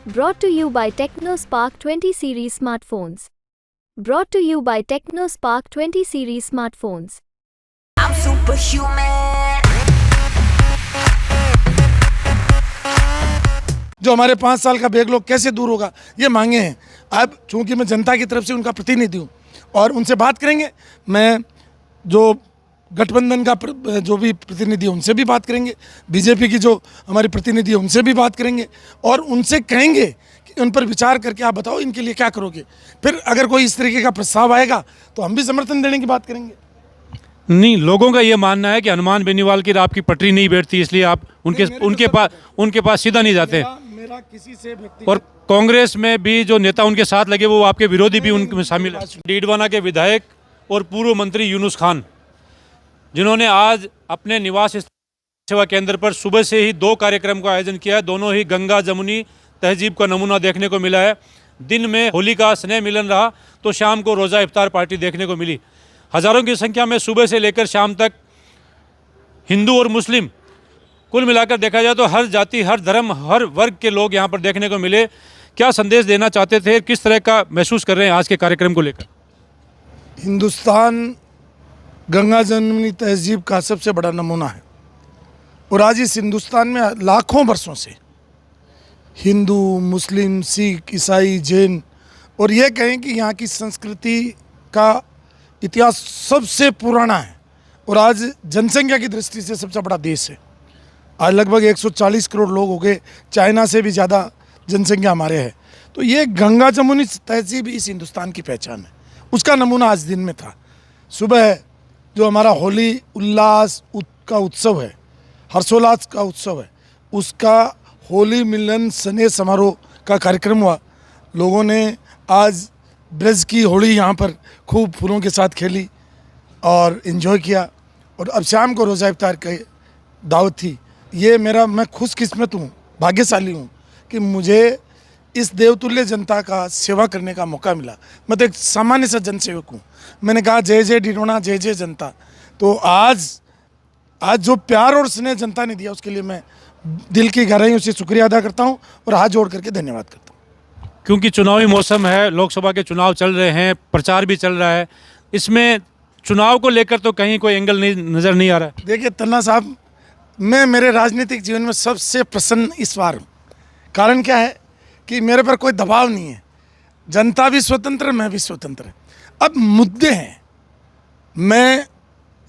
Brought to you by TechnoSpark 20 series smartphones. Brought to you by TechnoSpark 20 series smartphones. I'm superhuman. जो हमारे 5 साल का backlog कैसे दूर होगा ये मांगे हैं। अब चूंकि मैं जनता की तरफ से उनका प्रतिनिधि हूँ और उनसे बात करेंगे। मैं जो गठबंधन का जो भी प्रतिनिधि है उनसे भी बात करेंगे, बीजेपी की जो हमारी प्रतिनिधि है उनसे भी बात करेंगे और उनसे कहेंगे कि उन पर विचार करके आप बताओ इनके लिए क्या करोगे। फिर अगर कोई इस तरीके का प्रस्ताव आएगा तो हम भी समर्थन देने की बात करेंगे। नहीं, लोगों का ये मानना है कि हनुमान बेनीवाल की आपकी पटरी नहीं बैठती, इसलिए आप उनके पास सीधा नहीं जाते। मेरा किसी से और कांग्रेस में भी जो नेता उनके साथ लगे वो आपके विरोधी भी उनमें शामिल है। डीडवाना के विधायक और पूर्व मंत्री यूनुस खान, जिन्होंने आज अपने निवास सेवा केंद्र पर सुबह से ही 2 कार्यक्रम का आयोजन किया है। दोनों ही गंगा जमुनी तहजीब का नमूना देखने को मिला है। दिन में होली का स्नेह मिलन रहा तो शाम को रोज़ा इफ्तार पार्टी देखने को मिली। हज़ारों की संख्या में सुबह से लेकर शाम तक हिंदू और मुस्लिम, कुल मिलाकर देखा जाए तो हर जाति, हर धर्म, हर वर्ग के लोग यहाँ पर देखने को मिले। क्या संदेश देना चाहते थे, किस तरह का महसूस कर रहे हैं आज के कार्यक्रम को लेकर? हिंदुस्तान गंगा जमुनी तहजीब का सबसे बड़ा नमूना है और आज इस हिंदुस्तान में लाखों वर्षों से हिंदू, मुस्लिम, सिख, ईसाई, जैन और ये कहें कि यहाँ की संस्कृति का इतिहास सबसे पुराना है और आज जनसंख्या की दृष्टि से सबसे बड़ा देश है। आज लगभग 140 करोड़ लोग हो गए, चाइना से भी ज़्यादा जनसंख्या हमारे है। तो ये गंगा जमुनी तहजीब इस हिंदुस्तान की पहचान है। उसका नमूना आज दिन में था। सुबह जो हमारा होली उल्लास का उत्सव है, हर्षोल्लास का उत्सव है, उसका होली मिलन स्नेह समारोह का कार्यक्रम हुआ। लोगों ने आज ब्रज की होली यहाँ पर खूब फूलों के साथ खेली और इन्जॉय किया और अब शाम को रोज़ा इफ्तार की दावत थी। ये मैं खुशकिस्मत हूँ, भाग्यशाली हूँ कि मुझे इस देवतुल्य जनता का सेवा करने का मौका मिला। मैं तो एक सामान्य सा जनसेवक हूँ। मैंने कहा जय जय डीडवाना, जय जय जनता। तो आज जो प्यार और स्नेह जनता ने दिया उसके लिए मैं दिल की गहराइयों से शुक्रिया अदा करता हूँ और हाथ जोड़ करके धन्यवाद करता हूँ। क्योंकि चुनावी मौसम है, लोकसभा के चुनाव चल रहे हैं, प्रचार भी चल रहा है, इसमें चुनाव को लेकर तो कहीं कोई एंगल नज़र नहीं आ रहा है। देखिए तन्ना साहब, मैं मेरे राजनीतिक जीवन में सबसे प्रसन्न इस बार हूँ। कारण क्या है कि मेरे पर कोई दबाव नहीं है। जनता भी स्वतंत्र, मैं भी स्वतंत्र। अब मुद्दे हैं, मैं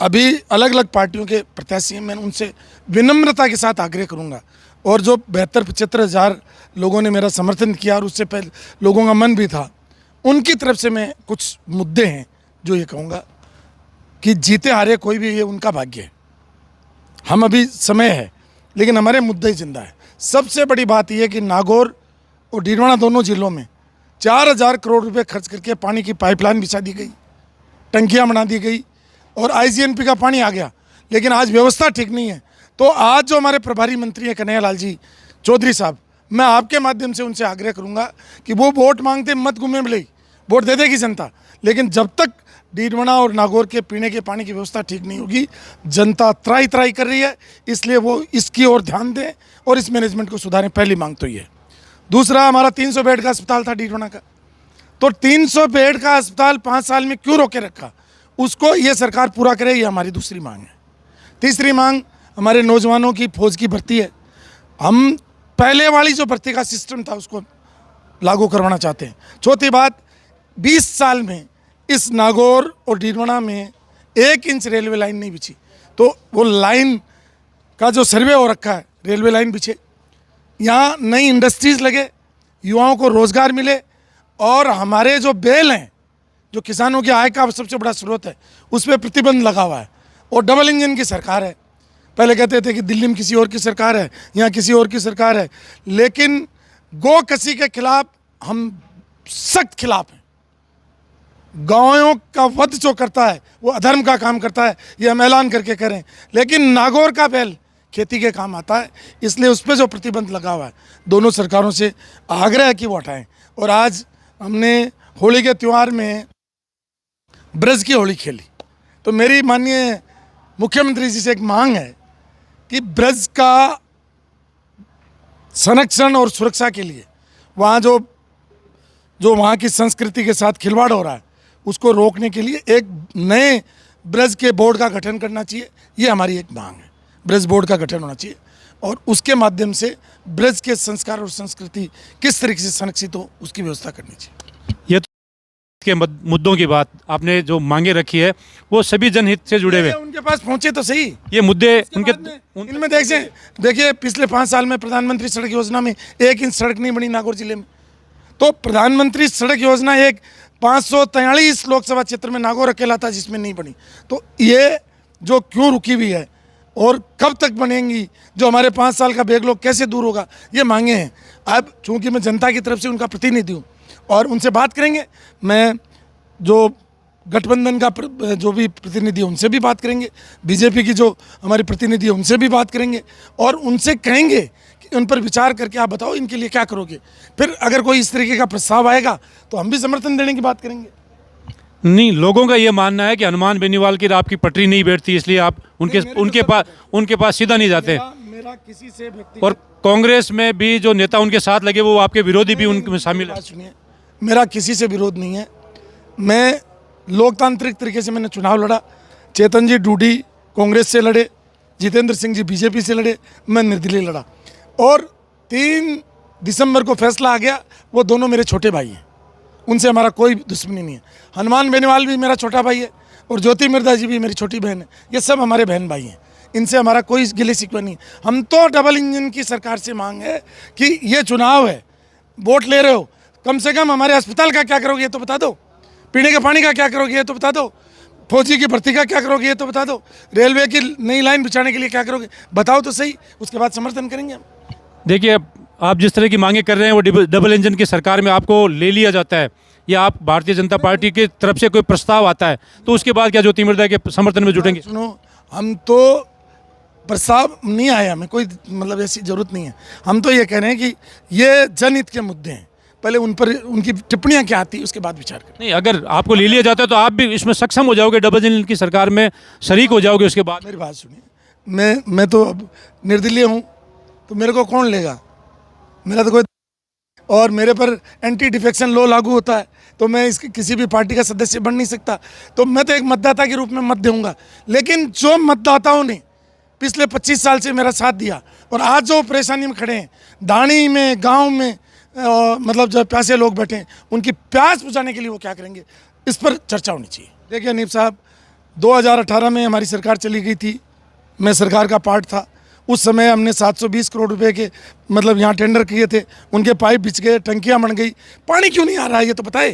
अभी अलग अलग पार्टियों के प्रत्याशी हैं, मैं उनसे विनम्रता के साथ आग्रह करूंगा और जो 72-75 लोगों ने मेरा समर्थन किया और उससे पहले लोगों का मन भी था, उनकी तरफ से मैं कुछ मुद्दे हैं जो ये कहूँगा कि जीते हारे कोई भी, ये उनका भाग्य है। हम अभी समय है लेकिन हमारे मुद्दे ही जिंदा है। सबसे बड़ी बात यह है कि नागौर और डीडवाना दोनों जिलों में 4000 करोड़ रुपए खर्च करके पानी की पाइपलाइन बिछा दी गई, टंकियां बना दी गई और आईजीएनपी का पानी आ गया, लेकिन आज व्यवस्था ठीक नहीं है। तो आज जो हमारे प्रभारी मंत्री हैं कन्हैयालाल जी चौधरी साहब, मैं आपके माध्यम से उनसे आग्रह करूंगा कि वो वोट मांगते मत घूमे मिले, वोट दे देगी जनता, लेकिन जब तक डीडवाना और नागौर के पीने के पानी की व्यवस्था ठीक नहीं होगी, जनता त्राई त्राई कर रही है, इसलिए वो इसकी ओर ध्यान दें और इस मैनेजमेंट को सुधारें। पहली मांग तो ये। दूसरा, हमारा 300 बेड का अस्पताल था डीडवाना का, तो 300 बेड का अस्पताल 5 साल में क्यों रोके रखा, उसको ये सरकार पूरा करे, ये हमारी दूसरी मांग है। तीसरी मांग हमारे नौजवानों की फौज की भर्ती है। हम पहले वाली जो भर्ती का सिस्टम था उसको लागू करवाना चाहते हैं। चौथी बात, 20 साल में इस नागौर और डीडवाना में 1 इंच रेलवे लाइन नहीं बिछी, तो वो लाइन का जो सर्वे हो रखा है, रेलवे लाइन बिछे, यहाँ नई इंडस्ट्रीज़ लगे, युवाओं को रोज़गार मिले और हमारे जो बेल हैं, जो किसानों की आय का सबसे बड़ा स्रोत है, उस पर प्रतिबंध लगा हुआ है। और डबल इंजन की सरकार है। पहले कहते थे कि दिल्ली में किसी और की सरकार है, यहाँ किसी और की सरकार है, लेकिन गौ कसी के खिलाफ हम सख्त खिलाफ हैं। गायों का वध जो करता है वो अधर्म का काम करता है, ये हम ऐलान करके करें। लेकिन नागौर का बैल खेती के काम आता है, इसलिए उस पर जो प्रतिबंध लगा हुआ है, दोनों सरकारों से आग्रह है कि वो हटाएं। और आज हमने होली के त्यौहार में ब्रज की होली खेली, तो मेरी माननीय मुख्यमंत्री जी से एक मांग है कि ब्रज का संरक्षण और सुरक्षा के लिए वहाँ जो वहाँ की संस्कृति के साथ खिलवाड़ हो रहा है उसको रोकने के लिए एक नए ब्रज के बोर्ड का गठन करना चाहिए। ये हमारी एक मांग है, ब्रज बोर्ड का गठन होना चाहिए और उसके माध्यम से ब्रज के संस्कार और संस्कृति किस तरीके से संरक्षित हो उसकी व्यवस्था करनी चाहिए। ये तो के मुद्दों की बात आपने जो मांगे रखी है वो सभी जनहित से जुड़े हुए, उनके पास पहुंचे तो सही ये मुद्दे उनके इनमें देखिए पिछले 5 साल में प्रधानमंत्री सड़क योजना में 1 इंच सड़क नहीं बनी नागौर जिले में। तो प्रधानमंत्री सड़क योजना एक 543 लोकसभा क्षेत्र में नागौर अकेला था जिसमें नहीं बनी। तो ये जो क्यों रुकी हुई है और कब तक बनेंगी, जो हमारे 5 साल का बैकलॉग कैसे दूर होगा, ये मांगे हैं। अब चूंकि मैं जनता की तरफ से उनका प्रतिनिधि हूँ और उनसे बात करेंगे, मैं जो गठबंधन का जो भी प्रतिनिधि है उनसे भी बात करेंगे, बीजेपी की जो हमारी प्रतिनिधि है उनसे भी बात करेंगे और उनसे कहेंगे कि उन पर विचार करके आप बताओ इनके लिए क्या करोगे। फिर अगर कोई इस तरीके का प्रस्ताव आएगा तो हम भी समर्थन देने की बात करेंगे। नहीं, लोगों का ये मानना है कि हनुमान बेनीवाल की आपकी पटरी नहीं बैठती इसलिए आप उनके पास सीधा नहीं जाते। मेरा किसी से और कांग्रेस में भी जो नेता उनके साथ लगे वो आपके विरोधी भी उनमें शामिल है। सुनिए, मेरा किसी से विरोध नहीं है। मैं लोकतांत्रिक तरीके से मैंने चुनाव लड़ा। चेतन जी डूडी कांग्रेस से लड़े, जितेंद्र सिंह जी बीजेपी से लड़े, मैं निर्दलीय लड़ा और 3 दिसंबर को फैसला आ गया। वो दोनों मेरे छोटे भाई हैं, उनसे हमारा कोई दुश्मनी नहीं है। हनुमान बेनीवाल भी मेरा छोटा भाई है और ज्योति मिर्धा जी भी मेरी छोटी बहन है। ये सब हमारे बहन भाई हैं, इनसे हमारा कोई गिले शिकवा नहीं है। हम तो डबल इंजन की सरकार से मांग है कि ये चुनाव है, वोट ले रहे हो, कम से कम हमारे अस्पताल का क्या करोगे ये तो बता दो, पीने के पानी का क्या करोगे ये तो बता दो, फौजी की भर्ती का क्या करोगे ये तो बता दो, रेलवे की नई लाइन बिछाने के लिए क्या करोगे, बताओ तो सही, उसके बाद समर्थन करेंगे हम। देखिए, आप जिस तरह की मांगे कर रहे हैं वो डबल इंजन की सरकार में आपको ले लिया जाता है या आप भारतीय जनता पार्टी की तरफ से कोई प्रस्ताव आता है तो उसके बाद क्या ज्योति मिर्धा के समर्थन में जुटेंगे? सुनो, हम तो प्रस्ताव नहीं आया, हमें कोई मतलब ऐसी जरूरत नहीं है। हम तो ये कह रहे हैं कि ये जनहित के मुद्दे हैं, पहले उन पर उनकी टिप्पणियां क्या आती है उसके बाद विचार करें। नहीं, अगर आपको ले लिया जाता है तो आप भी इसमें सक्षम हो जाओगे, डबल इंजन की सरकार में शरीक हो जाओगे उसके बाद। मेरी बात सुनिए, मैं तो अब निर्दलीय हूँ तो मेरे को कौन लेगा, मेरा तो कोई, और मेरे पर एंटी डिफेक्शन लॉ लागू होता है तो मैं इसकी किसी भी पार्टी का सदस्य बन नहीं सकता। तो मैं तो एक मतदाता के रूप में मत दूंगा, लेकिन जो मतदाताओं ने पिछले 25 साल से मेरा साथ दिया और आज जो परेशानी में खड़े हैं, दानी में, गांव में, मतलब जो प्यासे लोग बैठे हैं, उनकी प्यास बुझाने के लिए वो क्या करेंगे, इस पर चर्चा होनी चाहिए। देखिए अनीप साहब, 2018 में हमारी सरकार चली गई थी, मैं सरकार का पार्ट था। उस समय हमने 720 करोड़ रुपए के मतलब यहाँ टेंडर किए थे, उनके पाइप बिछ गए, टंकियाँ बन गई, पानी क्यों नहीं आ रहा है ये तो बताए,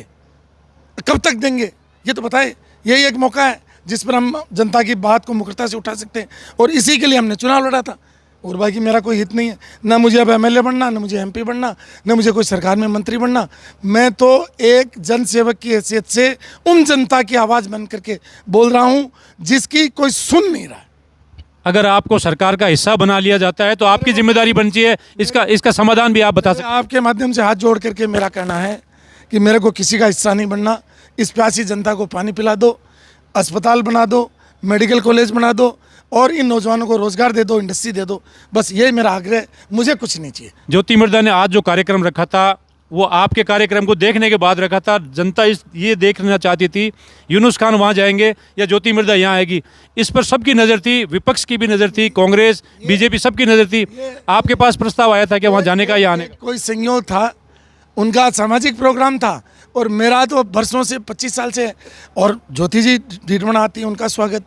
कब तक देंगे ये तो बताए। यही एक मौका है जिस पर हम जनता की बात को मुखरता से उठा सकते हैं और इसी के लिए हमने चुनाव लड़ा था। और बाकी मेरा कोई हित नहीं है, ना मुझे अब एमएलए बनना, ना मुझे एमपी बनना, ना मुझे कोई सरकार में मंत्री बनना। मैं तो एक जनसेवक की हैसियत से उन जनता की आवाज़ बन करके बोल रहा हूँ जिसकी कोई सुन नहीं रहा है। अगर आपको सरकार का हिस्सा बना लिया जाता है तो आपकी जिम्मेदारी बनती है, इसका समाधान भी आप बता सकते हैं। आपके माध्यम से हाथ जोड़ करके मेरा कहना है कि मेरे को किसी का हिस्सा नहीं बनना। इस प्यासी जनता को पानी पिला दो, अस्पताल बना दो, मेडिकल कॉलेज बना दो और इन नौजवानों को रोजगार दे दो, इंडस्ट्री दे दो, बस यही मेरा आग्रह है, मुझे कुछ नहीं चाहिए। ज्योति मिर्धा ने आज जो कार्यक्रम रखा था वो आपके कार्यक्रम को देखने के बाद रखा था। जनता ये देखना चाहती थी यूनुस खान वहाँ जाएंगे या ज्योति मिर्धा यहाँ आएगी, इस पर सबकी नज़र थी, विपक्ष की भी नज़र थी, कांग्रेस बीजेपी सबकी नज़र थी। आपके पास प्रस्ताव आया था कि वहाँ जाने का या आने का? कोई संयोग था, उनका सामाजिक प्रोग्राम था और मेरा तो बरसों से 25 साल से है। और ज्योति जी डीडमना आती है, उनका स्वागत,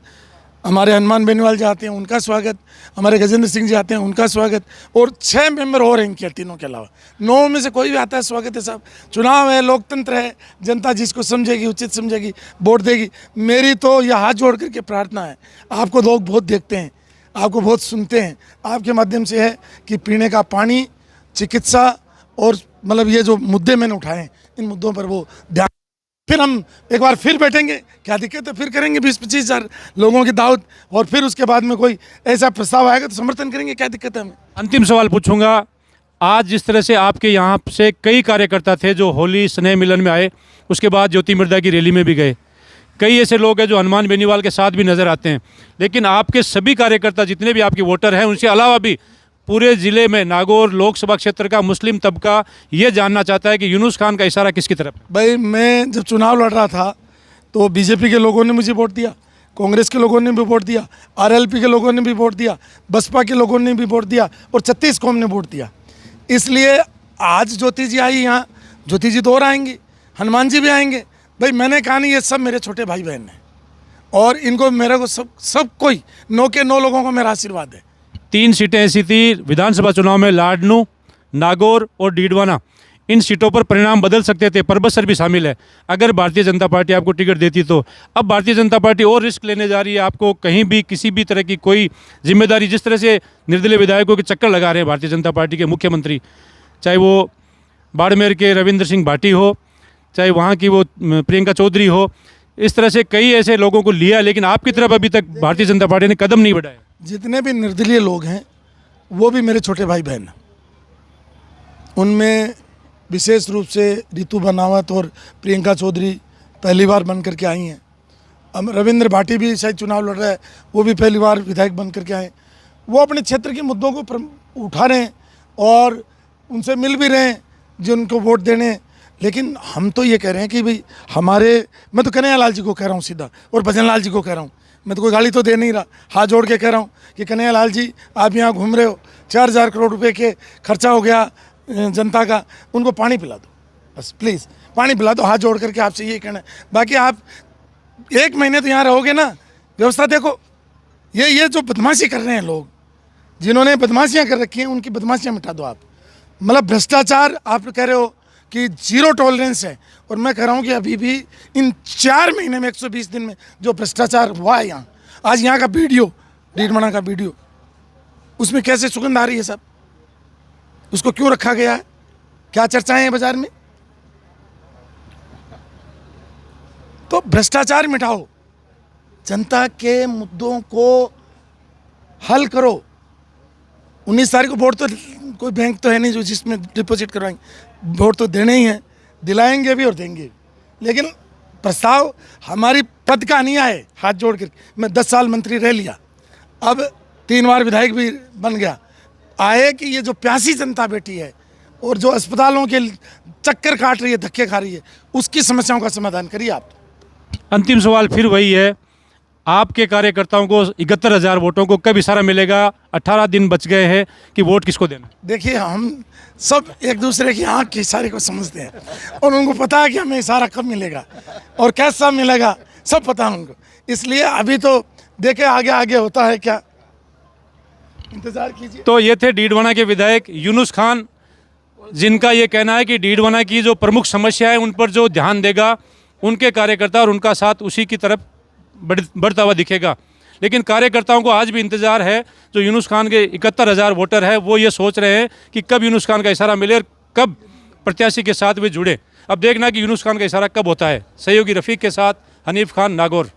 हमारे हनुमान बेनीवाल जी आते हैं, उनका स्वागत, हमारे गजेंद्र सिंह जी आते हैं, उनका स्वागत, और 6 मेंबर और हैं इनके, तीनों के अलावा 9 में से कोई भी आता है, स्वागत है साहब। चुनाव है, लोकतंत्र है, जनता जिसको समझेगी, उचित समझेगी, वोट देगी। मेरी तो यह हाथ जोड़ करके प्रार्थना है, आपको लोग बहुत देखते हैं, आपको बहुत सुनते हैं, आपके माध्यम से है कि पीने का पानी, चिकित्सा और मतलब ये जो मुद्दे मैंने उठाए हैं, इन मुद्दों पर वो ध्यान, फिर हम एक बार फिर बैठेंगे, क्या दिक्कत है, फिर करेंगे 20-25 हज़ार लोगों की दावत और फिर उसके बाद में कोई ऐसा प्रस्ताव आएगा तो समर्थन करेंगे, क्या दिक्कत है हमें। अंतिम सवाल पूछूंगा, आज जिस तरह से आपके यहाँ से कई कार्यकर्ता थे जो होली स्नेह मिलन में आए, उसके बाद ज्योति मिर्धा की रैली में भी गए, कई ऐसे लोग हैं जो हनुमान बेनीवाल के साथ भी नज़र आते हैं, लेकिन आपके सभी कार्यकर्ता जितने भी आपके वोटर हैं उनसे अलावा भी पूरे ज़िले में नागौर लोकसभा क्षेत्र का मुस्लिम तबका ये जानना चाहता है कि यूनुस खान का इशारा किसकी तरफ है? भाई मैं जब चुनाव लड़ रहा था तो बीजेपी के लोगों ने मुझे वोट दिया, कांग्रेस के लोगों ने भी वोट दिया, आरएलपी के लोगों ने भी वोट दिया, बसपा के लोगों ने भी वोट दिया और 36 कौम ने वोट दिया। इसलिए आज ज्योति जी आई यहाँ, ज्योति जी तो और आएंगी, हनुमान जी भी आएंगे। भाई मैंने कहा नहीं, ये सब मेरे छोटे भाई बहन हैं और इनको मेरे को सब कोई 9 के 9 लोगों को मेरा आशीर्वाद है। 3 सीटें ऐसी थी विधानसभा चुनाव में, लाडनू, नागौर और डीडवाना। इन सीटों पर परिणाम बदल सकते थे, परबसर भी शामिल है अगर भारतीय जनता पार्टी आपको टिकट देती तो। अब भारतीय जनता पार्टी और रिस्क लेने जा रही है, आपको कहीं भी किसी भी तरह की कोई जिम्मेदारी, जिस तरह से निर्दलीय विधायकों के चक्कर लगा रहे हैं भारतीय जनता पार्टी के मुख्यमंत्री, चाहे वो बाड़मेर के रविंद्र सिंह भाटी हो, चाहे वहाँ की वो प्रियंका चौधरी हो, इस तरह से कई ऐसे लोगों को लिया, लेकिन आपकी तरफ अभी तक भारतीय जनता पार्टी ने कदम नहीं बढ़ाया। जितने भी निर्दलीय लोग हैं वो भी मेरे छोटे भाई बहन हैं। उनमें विशेष रूप से रितु बनावत और प्रियंका चौधरी पहली बार बन करके आई हैं। अब रविंद्र भाटी भी शायद चुनाव लड़ रहा है, वो भी पहली बार विधायक बन करके आए। वो अपने क्षेत्र के मुद्दों को उठा रहे हैं और उनसे मिल भी रहे हैं जो उनको वोट देने हैं। लेकिन हम तो ये कह रहे हैं कि भाई मैं तो कन्हैया लाल जी को कह रहा हूँ सीधा, और भजन लाल जी को कह रहा हूँ, मैं तो कोई गाली तो दे नहीं रहा, हाथ जोड़ के कह रहा हूँ कि कन्हैया लाल जी आप यहाँ घूम रहे हो, 4000 करोड़ रुपए के खर्चा हो गया जनता का, उनको पानी पिला दो बस, प्लीज़ पानी पिला दो। हाथ जोड़ करके आपसे ये कहना है। बाकी आप 1 महीने तो यहाँ रहोगे ना, व्यवस्था देखो। ये जो बदमाशी कर रहे हैं लोग, जिन्होंने बदमाशियाँ कर रखी हैं, उनकी बदमाशियाँ मिटा दो आप। मतलब भ्रष्टाचार आप कह रहे हो कि 0 टॉलरेंस है, और मैं कह रहा हूँ कि अभी भी इन 4 महीने में 120 दिन में जो भ्रष्टाचार हुआ है यहाँ, आज यहाँ का वीडियो, डीडवाना का वीडियो, उसमें कैसे सुगंध आ रही है सब, उसको क्यों रखा गया है, क्या चर्चाएं हैं बाजार में। तो भ्रष्टाचार मिटाओ, जनता के मुद्दों को हल करो। 19 तारीख को वोट, तो कोई बैंक तो है नहीं जो जिसमें डिपॉजिट करवाएंगे, वोट तो देने ही हैं, दिलाएंगे भी और देंगे। लेकिन प्रस्ताव हमारी पद का नहीं आए, हाथ जोड़ कर। मैं 10 साल मंत्री रह लिया, अब 3 बार विधायक भी बन गया। आए कि ये जो प्यासी जनता बैठी है और जो अस्पतालों के चक्कर काट रही है, धक्के खा रही है, उसकी समस्याओं का समाधान करिए आप। अंतिम सवाल फिर वही है, आपके कार्यकर्ताओं को 71,000 वोटों को कब इशारा मिलेगा? 18 दिन बच गए हैं कि वोट किसको देना? देखिए, हम सब एक दूसरे की आँख के इशारे को समझते हैं और उनको पता है कि हमें इशारा कब मिलेगा और कैसा मिलेगा, सब पता है उनको। इसलिए अभी तो देखे आगे आगे होता है क्या, इंतजार कीजिए। तो ये थे डीडवाना के विधायक यूनुस खान, जिनका ये कहना है कि डीडवाना की जो प्रमुख समस्या है उन पर जो ध्यान देगा, उनके कार्यकर्ता और उनका साथ उसी की तरफ बढ़ता हुआ दिखेगा। लेकिन कार्यकर्ताओं को आज भी इंतजार है, जो यूनुस खान के 71,000 वोटर है, वो ये सोच रहे हैं कि कब यूनुस खान का इशारा मिले और कब प्रत्याशी के साथ वे जुड़े। अब देखना कि यूनुस खान का इशारा कब होता है। सहयोगी रफ़ीक के साथ हनीफ खान, नागौर।